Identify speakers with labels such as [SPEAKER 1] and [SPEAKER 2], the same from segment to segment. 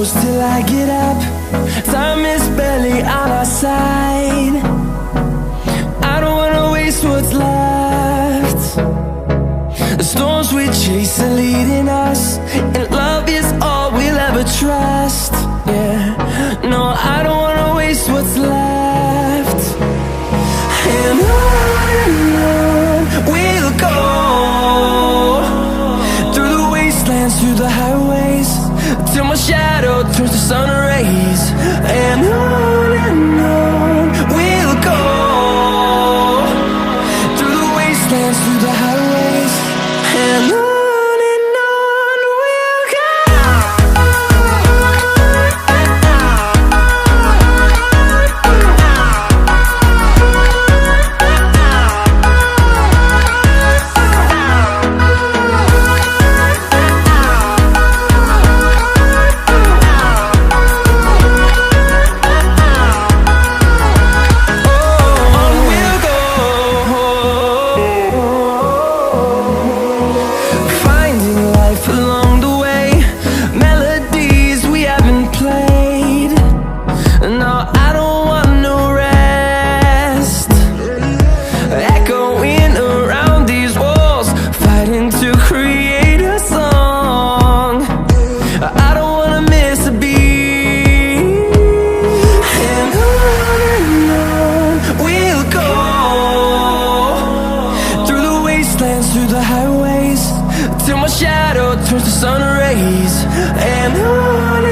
[SPEAKER 1] close till I get up. Time is barely on our side. I don't wanna waste what's left. The storms we chase are leading us, and love is all we'll ever trust. Yeah, no, I don't wanna waste what's left. And on we'll go, through the wastelands, through the highways, till my shadow turns to sun rays. And on we'll go, through the wastelands, through the highways, and on we'll go. Through the highways, till my shadow turns to sun rays. And on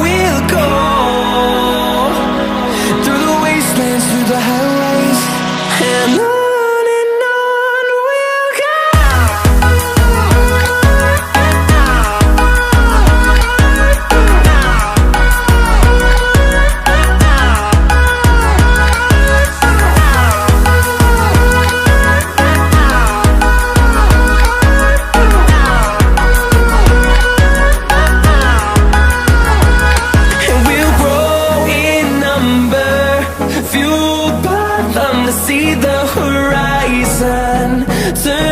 [SPEAKER 1] we'll go, through the wastelands, through the highways, and on we'll go. See the horizon turn